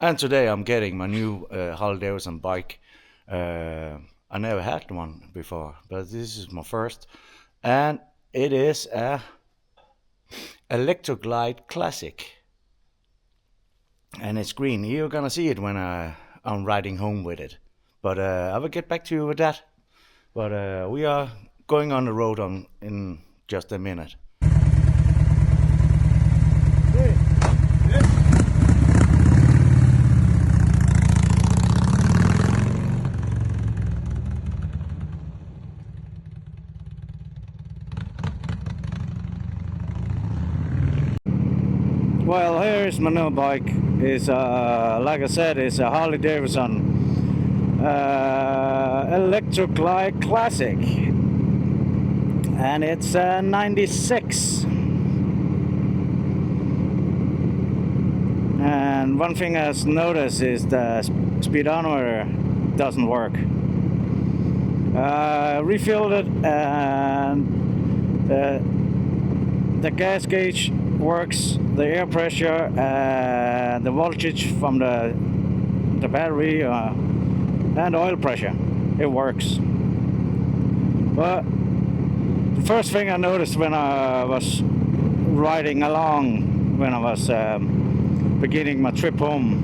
And today I'm getting my new Harley Davidson bike. I never had one before, but this is my first, and it is a Electra Classic, and it's green. You're gonna see it when I'm riding home with it. But I will get back to you with that. But we are going on the road in just a minute. Well, here's my new bike. It's like I said, it's a Harley Davidson Electra Classic, and it's a '96. And one thing I noticed is the speedometer doesn't work. Refilled it, and the gas gauge works, the air pressure, the voltage from the battery, and oil pressure. It works. But the first thing I noticed when I was riding along, when I was beginning my trip home,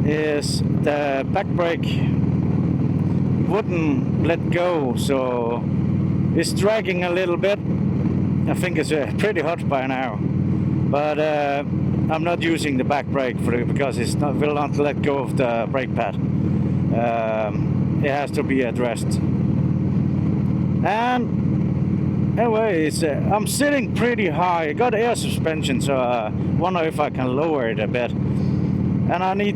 is the back brake wouldn't let go, so it's dragging a little bit. I think it's pretty hot by now, but I'm not using the back brake for it because will not let go of the brake pad. It has to be addressed. And anyway, I'm sitting pretty high. I got air suspension, so I wonder if I can lower it a bit. And I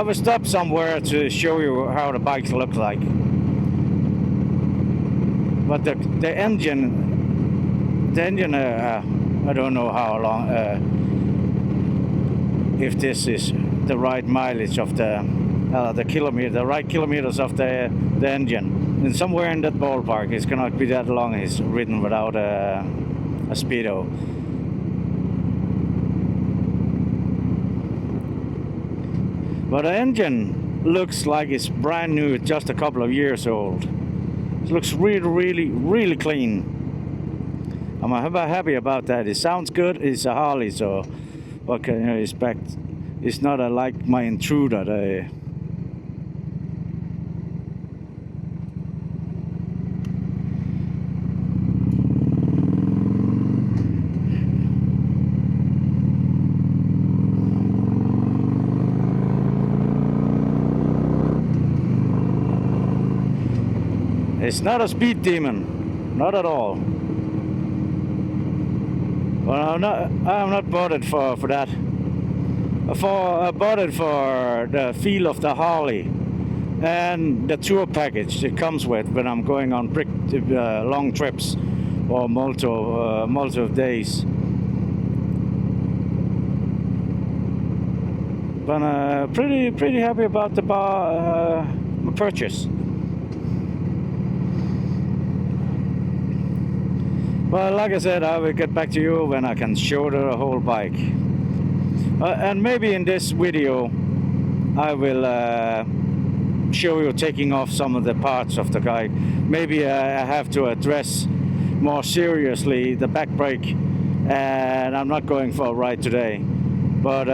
will stop somewhere to show you how the bikes look like. But the engine, I don't know how long, if this is the right mileage of the right kilometers of the engine. And somewhere in that ballpark, it's cannot be that long. It's ridden without a speedo. But the engine looks like it's brand new, just a couple of years old. It looks really clean. I'm happy about that. It sounds good. It's a Harley, so what can you expect? It's not like my Intruder. It's not a speed demon, not at all. Well, I'm not bought it for that. I bought it for the feel of the Harley and the tour package it comes with when I'm going on long trips or multiple days. But pretty happy about the purchase. Well, like I said, I will get back to you when I can show the whole bike. And maybe in this video I will show you taking off some of the parts of the bike. Maybe I have to address more seriously the back brake, and I'm not going for a ride today. But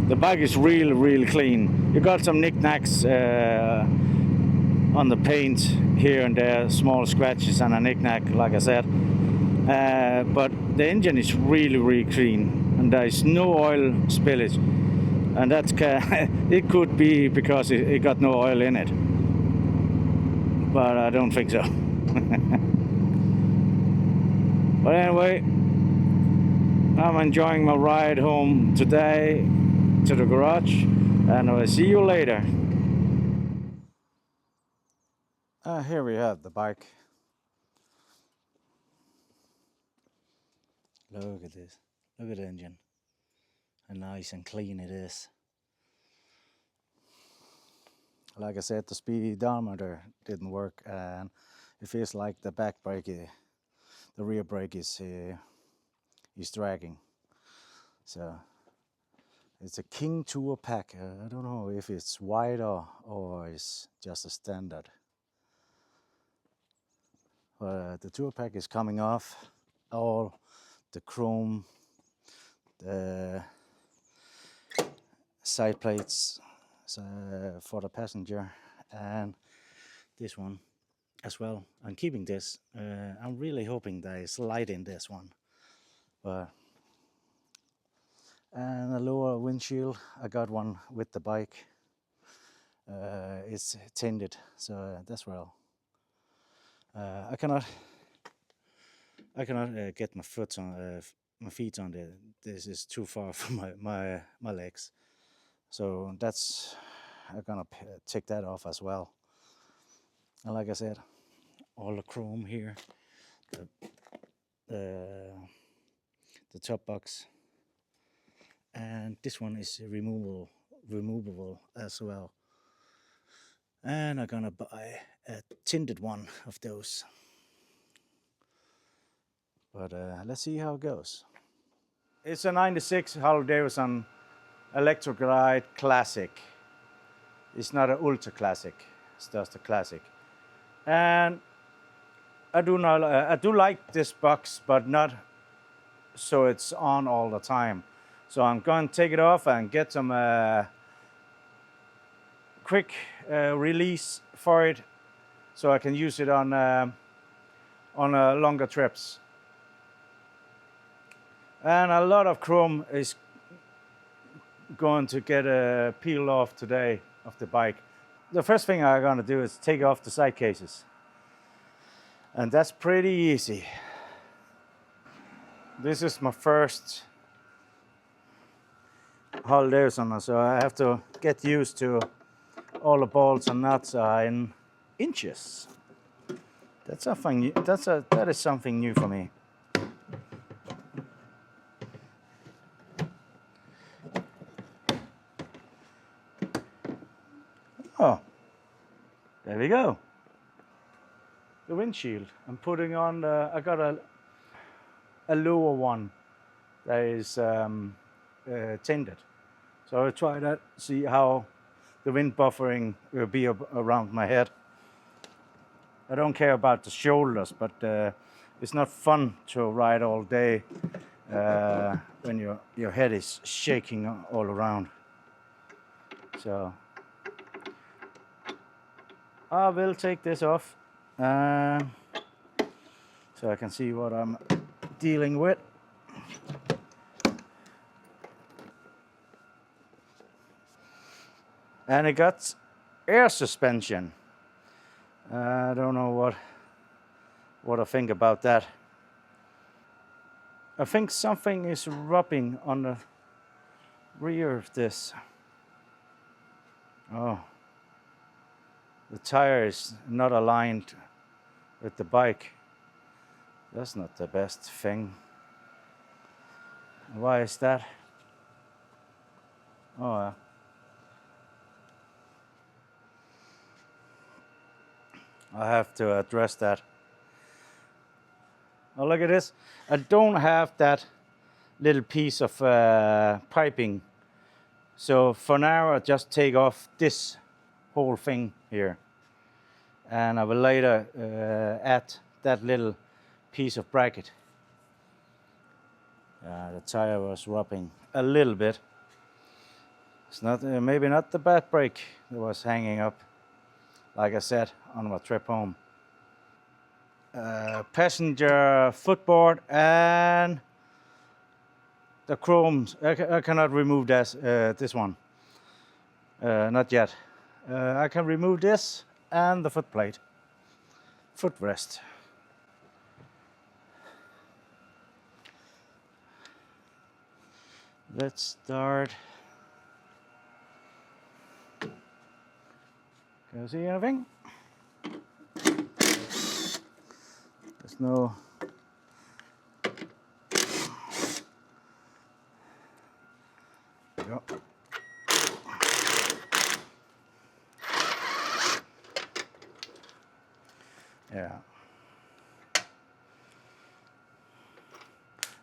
the bike is really clean. You got some knickknacks on the paint here and there, small scratches and a knickknack, like I said. But the engine is really clean, and there is no oil spillage. And that's it could be because it got no oil in it, but I don't think so. But anyway, I'm enjoying my ride home today to the garage, and I will see you later. Here we have the bike. Look at this. Look at the engine. How nice and clean it is. Like I said, the speedometer didn't work, and it feels like the back brake the rear brake is dragging. So it's a King Tour pack. I don't know if it's wider or it's just a standard. The Tour pack is coming off. All the chrome, the side plates for the passenger, and this one as well. I'm keeping this. I'm really hoping there is light in this one. And a lower windshield, I got one with the bike. It's tinted, so that's well. I cannot get my feet on it. This is too far from my legs. So that's, I'm gonna take that off as well. And like I said, all the chrome here, the top box, and this one is removable as well. And I'm gonna buy a tinted one of those. But let's see how it goes. It's a 96 Harley Davidson Electra Glide Classic. It's not an ultra classic, it's just a classic. And I do like this box, but not so it's on all the time. So I'm going to take it off and get some quick release for it, so I can use it on longer trips. And a lot of chrome is going to get peeled off today of the bike. The first thing I'm going to do is take off the side cases, and that's pretty easy. This is my first Harley Davidson, so I have to get used to all the bolts and nuts are in inches. That's something new. That is something new for me. Oh, there we go. The windshield. I'm putting on. I got a lower one that is tinted. So I'll try that. See how the wind buffering will be around my head. I don't care about the shoulders, but it's not fun to ride all day when your head is shaking all around. So I will take this off so I can see what I'm dealing with. And it got air suspension. I don't know what I think about that. I think something is rubbing on the rear of this. Oh, the tire is not aligned with the bike. That's not the best thing. Why is that? Oh, I have to address that. Oh, look at this. I don't have that little piece of piping. So for now, I just take off this whole thing here. And I will later add that little piece of bracket. The tire was rubbing a little bit. It's not maybe not the bad brake that was hanging up, like I said, on my trip home. Passenger footboard and the chromes. I cannot remove this one. Not yet. I can remove this and the footplate, footrest. Let's start. Can you see anything? There's no. Yep. Yeah.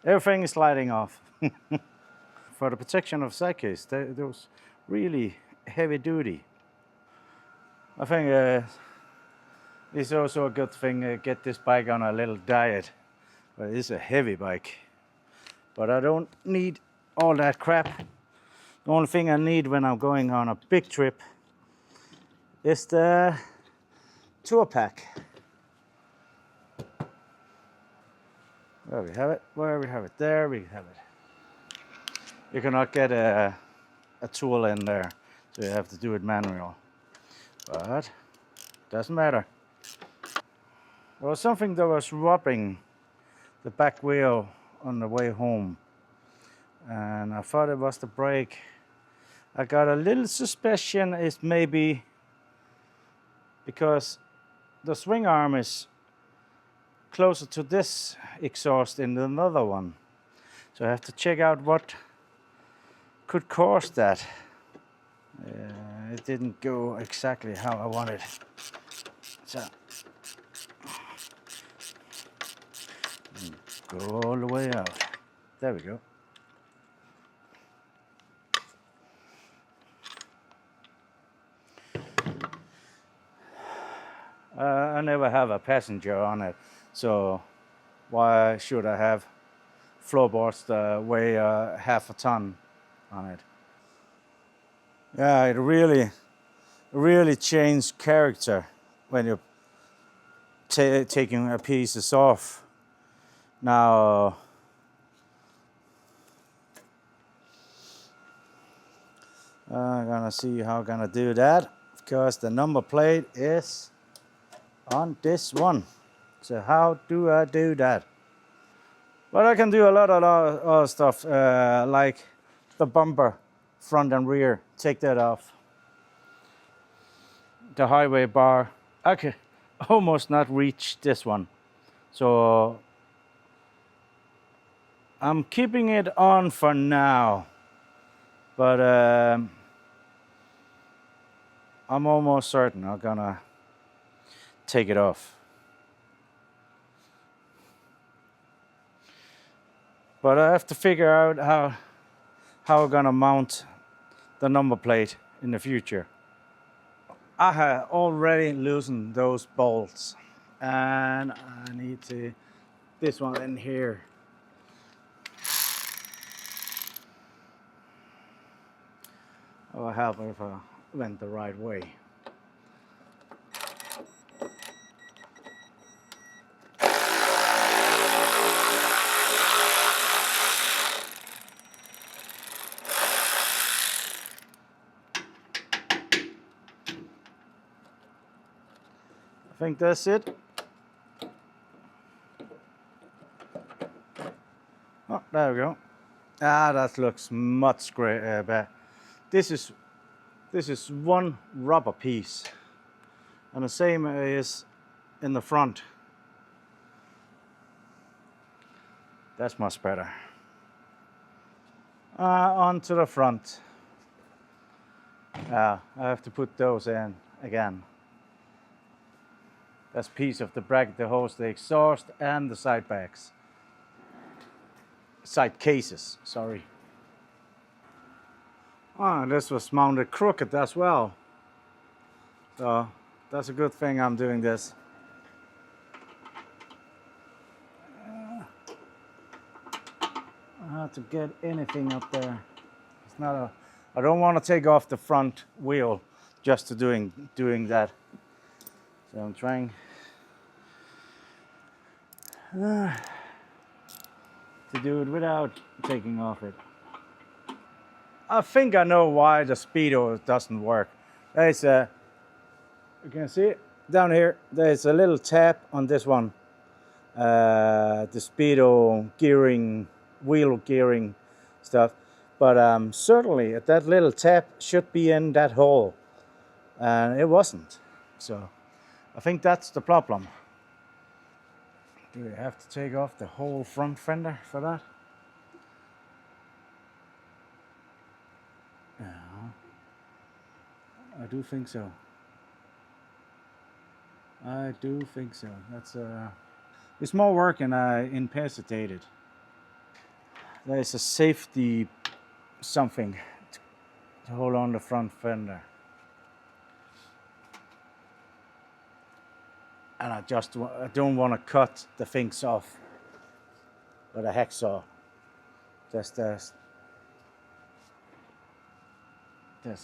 Everything is sliding off. For the protection of side case, those really heavy duty. I think it's also a good thing to get this bike on a little diet. But it's a heavy bike. But I don't need all that crap. The only thing I need when I'm going on a big trip is the tour pack. There we have it. Where we have it? There we have it. You cannot get a tool in there, so you have to do it manual. But doesn't matter. There was something that was rubbing the back wheel on the way home, and I thought it was the brake. I got a little suspicion it's maybe because the swing arm is closer to this exhaust than another one. So I have to check out what could cause that. It didn't go exactly how I wanted. So go all the way out. There we go. I never have a passenger on it, so why should I have floorboards that weigh half a ton on it? Yeah, it really changed character when you're taking pieces off. Now I'm gonna see how I'm gonna do that, because the number plate is on this one. So how do I do that? But I can do a lot of other stuff, like the bumper, front and rear, take that off. The highway bar, I can almost not reach this one. So I'm keeping it on for now, but I'm almost certain I'm gonna take it off. But I have to figure out how I'm gonna mount the number plate in the future. I have already loosened those bolts, and I need to this one in here. Oh, I help if I went the right way. I think that's it. Oh, there we go. Ah, that looks much better. This is one rubber piece, and the same is in the front. That's much better. Onto the front. I have to put those in again. That's piece of the bracket that holds the exhaust and the side bags. Side cases, sorry. This was mounted crooked as well. So that's a good thing I'm doing this. I have to get anything up there. It's not a. I don't want to take off the front wheel just to doing that. So I'm trying to do it without taking off it. I think I know why the speedo doesn't work. There's a, you can see it down here. There's a little tab on this one. The speedo gearing, wheel gearing stuff. But certainly that little tab should be in that hole, and it wasn't. So I think that's the problem. Do we have to take off the whole front fender for that? Yeah, I do think so. I do think so. That's it's more work than I anticipated. there's a safety something to hold on the front fender. And I don't want to cut the things off with a hacksaw. That's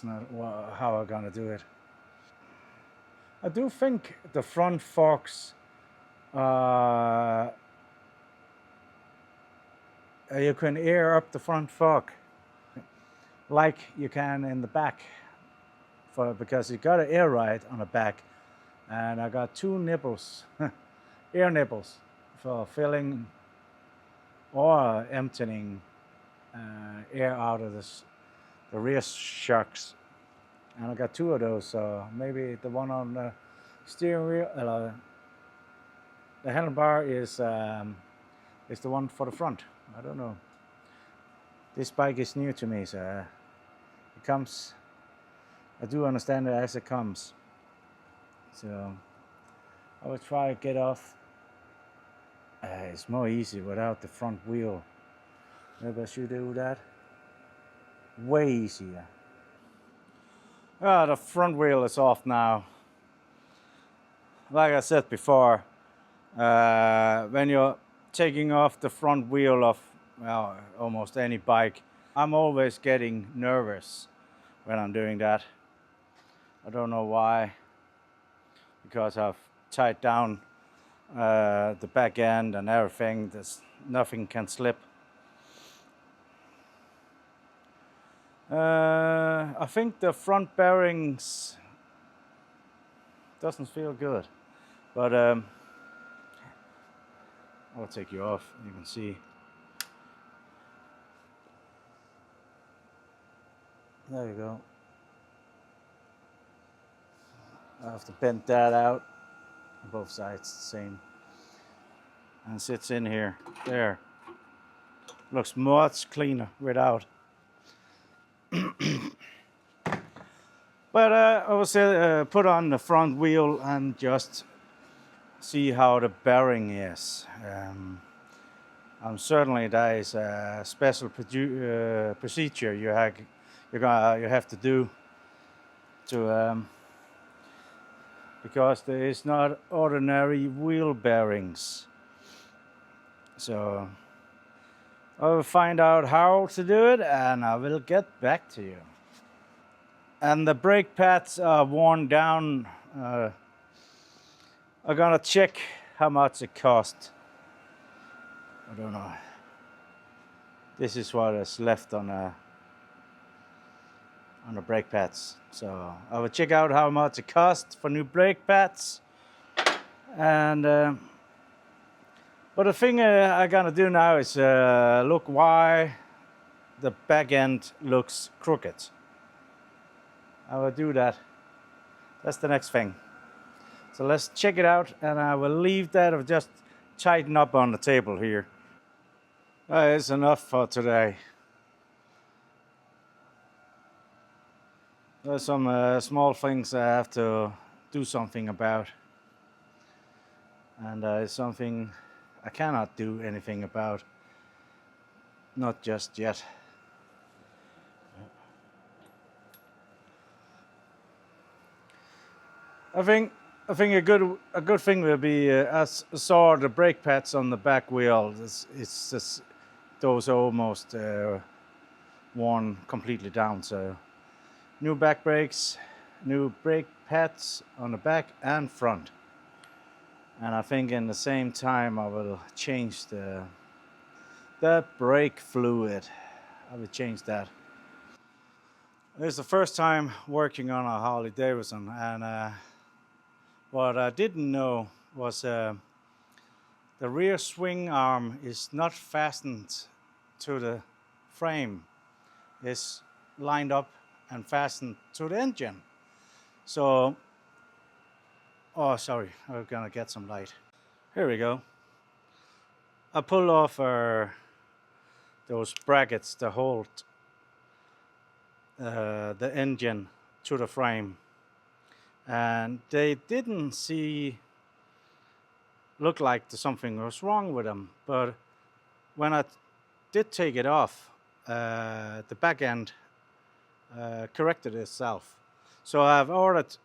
not how I'm gonna do it. I do think the front forks, you can air up the front fork like you can in the back, because you got an air ride on the back, and I got 2 nipples, air nipples, for filling or emptying air out of the rear shocks, and I got 2 of those. So maybe the one on the steering wheel, the handlebar is the one for the front. I don't know. This bike is new to me, so it comes. I do understand it as it comes. So I will try to get off. It's more easy without the front wheel. Maybe I should do that. Way easier. The front wheel is off now. Like I said before, when you're taking off the front wheel of almost any bike, I'm always getting nervous when I'm doing that. I don't know why, because I've tied down the back end and everything. Nothing can slip. I think the front bearings doesn't feel good, but I'll take you off. You can see. There you go. I have to bend that out. Both sides the same. And sits in here. There. Looks much cleaner without. But I will put on the front wheel and just see how the bearing is. Certainly there is a special procedure you have to do to because there is not ordinary wheel bearings. So I will find out how to do it, and I will get back to you. And the brake pads are worn down. I'm gonna check how much it cost. I don't know. This is what is left on the brake pads. So I will check out how much it costs for new brake pads. And but the thing I'm gonna do now is look why the back end looks crooked. I will do that. That's the next thing. So let's check it out, and I will leave that or just tighten up on the table here. That is enough for today. There's some small things I have to do something about, and it's something I cannot do anything about, not just yet. I think a good thing will be I saw the brake pads on the back wheel. It's just those are almost worn completely down. So new back brakes, new brake pads on the back and front. And I think in the same time I will change the brake fluid. I will change that. This is the first time working on a Harley Davidson, and what I didn't know was the rear swing arm is not fastened to the frame. It's lined up and fastened to the engine. So, oh sorry, I'm gonna get some light. Here we go. I pulled off those brackets to hold the engine to the frame, and they didn't look like something was wrong with them. But when I did take it off, the back end corrected itself. So I've ordered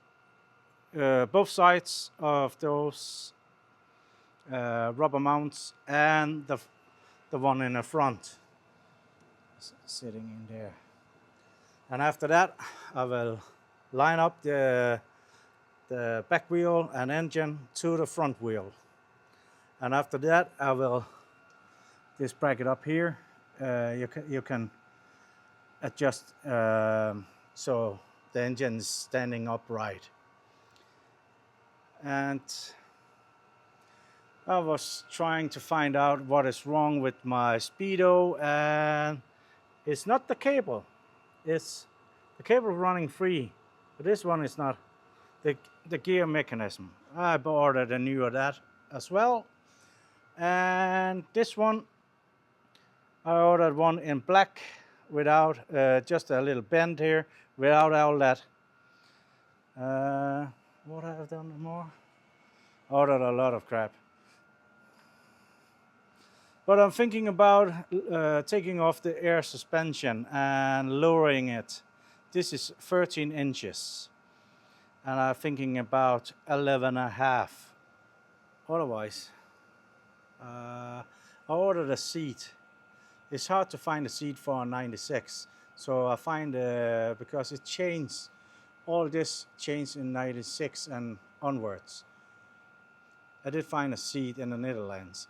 both sides of those rubber mounts and the one in the front sitting in there. And after that, I will line up the back wheel and engine to the front wheel. And after that, I will just break it up here. You can adjust so the engine is standing upright. And I was trying to find out what is wrong with my Speedo, and it's not the cable. It's the cable running free, but this one is not. The gear mechanism. I ordered a new of that as well. And this one, I ordered one in black without just a little bend here, without all that. What have I done more? Ordered a lot of crap. But I'm thinking about taking off the air suspension and lowering it. This is 13 inches. And I'm thinking about 11.5. Otherwise, I ordered a seat. It's hard to find a seat for a 96. So I find, because it changed, all this changed in 96 and onwards. I did find a seat in the Netherlands.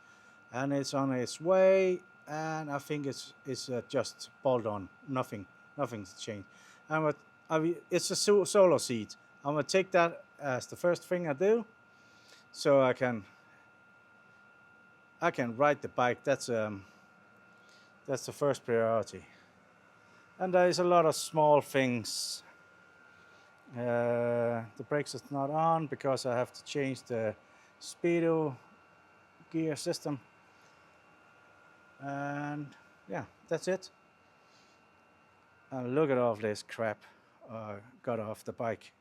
And it's on its way, and I think it's just bolt on. Nothing's changed. It's a solo seat. I'm gonna take that as the first thing I do, so I can ride the bike. That's the first priority. And there is a lot of small things. The brakes is not on because I have to change the Speedo gear system. And yeah, that's it. And look at all this crap I got off the bike.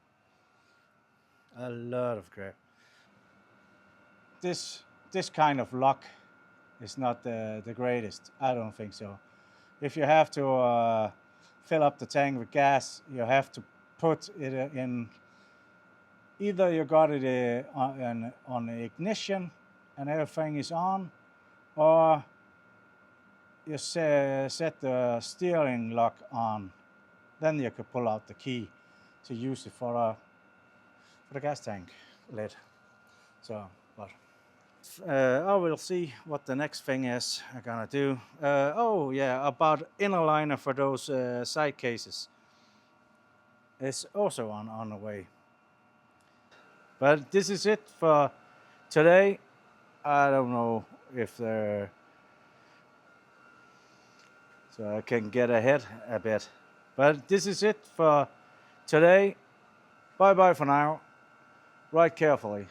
A lot of crap. This kind of lock is not the greatest. I don't think so. If you have to fill up the tank with gas, you have to put it in. Either you got it on the ignition and everything is on, or you set the steering lock on. Then you could pull out the key to use it for the gas tank lid. So, but I will see what the next thing is I'm gonna do. Oh yeah, about inner liner for those side cases. It's also on the way. But this is it for today. I don't know if so I can get ahead a bit. But this is it for today. Bye bye for now. Ride carefully.